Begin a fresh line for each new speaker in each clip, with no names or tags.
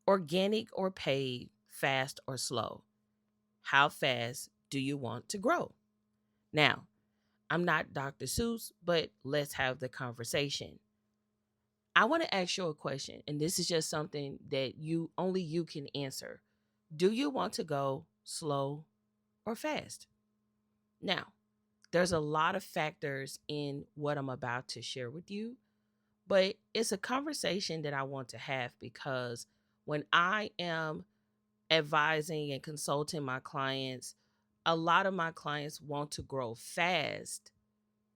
Organic or paid, fast or slow? How fast do you want to grow? Now, I'm not Dr. Seuss, but let's have the conversation. I want to ask you a question, and this is just something that you can answer. Do you want to go slow or fast? Now, there's a lot of factors in what I'm about to share with you, but it's a conversation that I want to have because when I am advising and consulting my clients, a lot of my clients want to grow fast,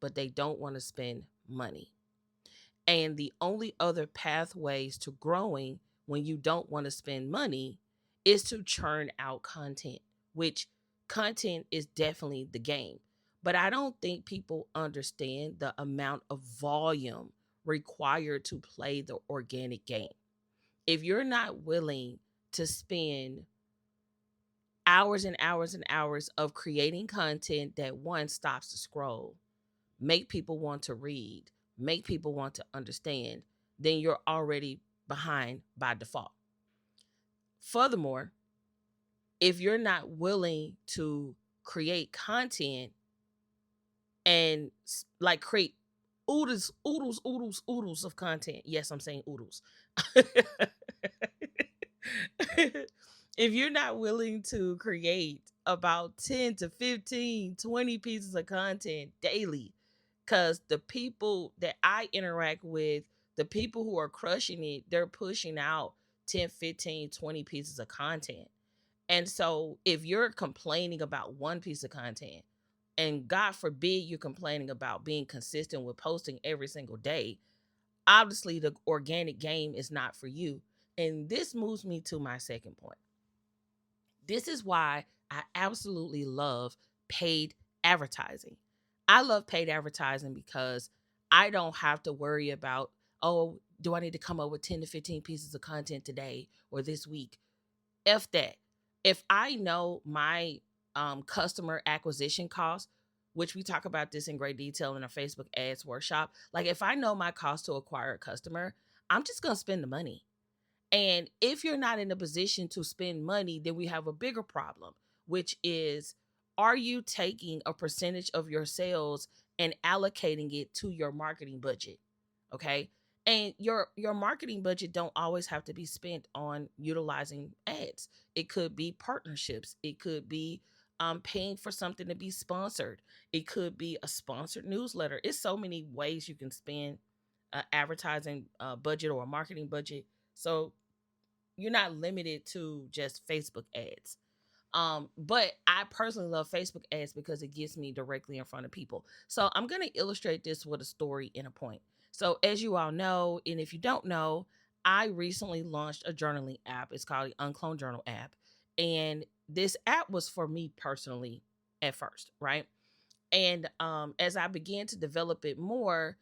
but they don't want to spend money. And the only other pathways to growing when you don't want to spend money is to churn out content, which content is definitely the game. But I don't think people understand the amount of volume required to play the organic game. If you're not willing to spend hours and hours and hours of creating content that one stops to scroll, make people want to read, make people want to understand, then you're already behind by default. Furthermore, if you're not willing to create content and like create oodles of content. Yes, I'm saying oodles. If you're not willing to create about 10 to 15, 20 pieces of content daily, because the people that I interact with, the people who are crushing it, they're pushing out 10, 15, 20 pieces of content. And so if you're complaining about one piece of content, and God forbid you're complaining about being consistent with posting every single day, obviously the organic game is not for you. And this moves me to my second point. This is why I absolutely love paid advertising. I love paid advertising because I don't have to worry about, oh, do I need to come up with 10 to 15 pieces of content today or this week? F that. If I know my customer acquisition cost, which we talk about this in great detail in our Facebook ads workshop, like if I know my cost to acquire a customer, I'm just going to spend the money. And if you're not in a position to spend money, then we have a bigger problem, which is, are you taking a percentage of your sales and allocating it to your marketing budget? Okay? And your marketing budget don't always have to be spent on utilizing ads. It could be partnerships. It could be paying for something to be sponsored. It could be a sponsored newsletter. It's so many ways you can spend advertising budget or a marketing budget. So you're not limited to just Facebook ads. But I personally love Facebook ads because it gets me directly in front of people. So I'm going to illustrate this with a story and a point. So as you all know, and if you don't know, I recently launched a journaling app. It's called the UnCloned Journal app. And this app was for me personally at first, right? And as I began to develop it more,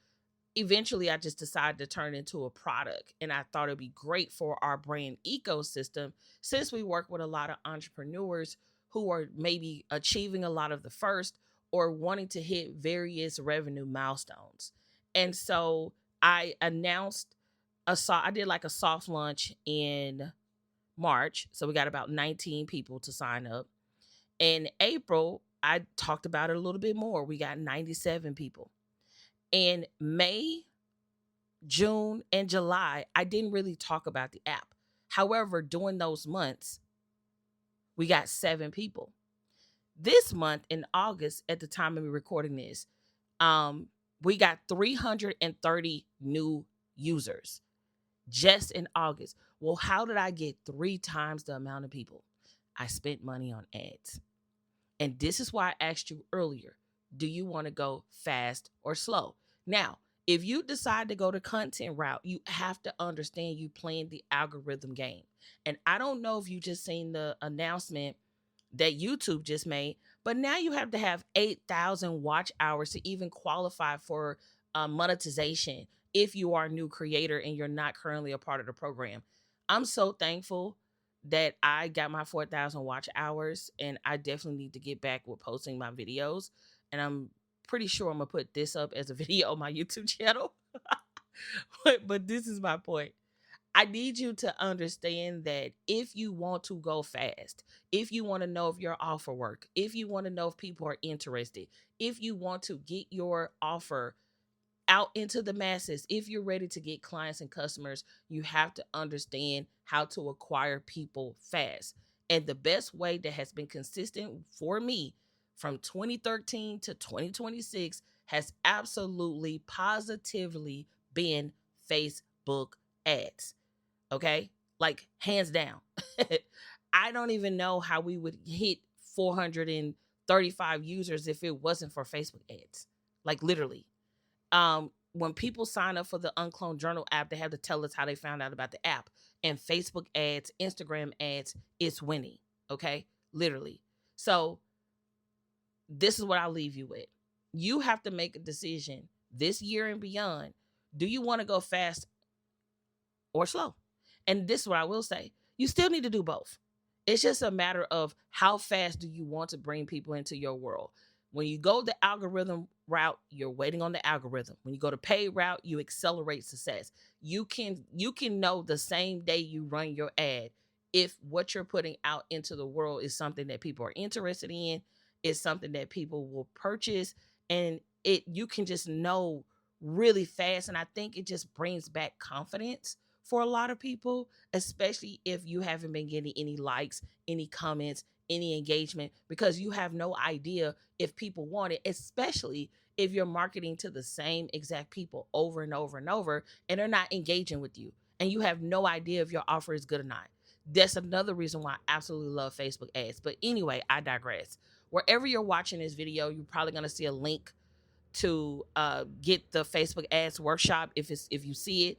eventually I just decided to turn it into a product. And I thought it'd be great for our brand ecosystem since we work with a lot of entrepreneurs who are maybe achieving a lot of the first or wanting to hit various revenue milestones. And so I announced I did like a soft launch in March. So we got about 19 people to sign up. In April, I talked about it a little bit more. We got 97 people. In May, June, and July, I didn't really talk about the app. However, during those months, we got 7 people. This month in August, at the time of me recording this, we got 330 new users just in August. Well, how did I get 3 times the amount of people? I spent money on ads. And this is why I asked you earlier, do you want to go fast or slow? Now, if you decide to go the content route, you have to understand you playing the algorithm game. And I don't know if you just seen the announcement that YouTube just made, but now you have to have 8,000 watch hours to even qualify for monetization if you are a new creator and you're not currently a part of the program. I'm so thankful that I got my 4,000 watch hours, and I definitely need to get back with posting my videos. And I'm pretty sure I'm gonna put this up as a video on my YouTube channel. But this is my point. I need you to understand that if you want to go fast, if you want to know if your offer work, if you want to know if people are interested, if you want to get your offer out into the masses, if you're ready to get clients and customers, you have to understand how to acquire people fast. And the best way that has been consistent for me from 2013 to 2026 has absolutely positively been Facebook ads. Okay? Like hands down. I don't even know how we would hit 435 users if it wasn't for Facebook ads. Like literally. When people sign up for the UnCloned Journal app, they have to tell us how they found out about the app. And Facebook ads, Instagram ads, it's winning. Okay? Literally. So this is what I'll leave you with. You have to make a decision this year and beyond. Do you want to go fast or slow? And this is what I will say. You still need to do both. It's just a matter of how fast do you want to bring people into your world. When you go the algorithm route, you're waiting on the algorithm. When you go the paid route, you accelerate success. You can know the same day you run your ad if what you're putting out into the world is something that people are interested in, is something that people will purchase, and it you can just know really fast. And I think it just brings back confidence for a lot of people, especially if you haven't been getting any likes, any comments, any engagement, because you have no idea if people want it, especially if you're marketing to the same exact people over and over and over, and they're not engaging with you, and you have no idea if your offer is good or not. That's another reason why I absolutely love Facebook ads. But anyway, I digress. Wherever you're watching this video, you're probably going to see a link to get the Facebook ads workshop. If you see it,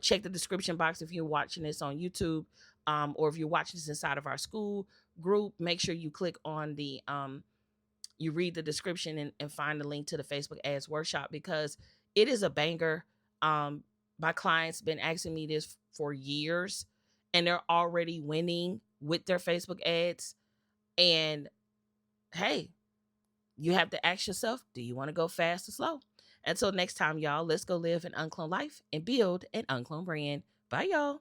check the description box if you're watching this on YouTube, or if you're watching this inside of our school group. Make sure you click on the you read the description and find the link to the Facebook ads workshop, because it is a banger. My clients been asking me this for years, and they're already winning with their Facebook ads. And hey, you have to ask yourself, do you want to go fast or slow? Until next time, y'all, let's go live an uncloned life and build an uncloned brand. Bye, y'all.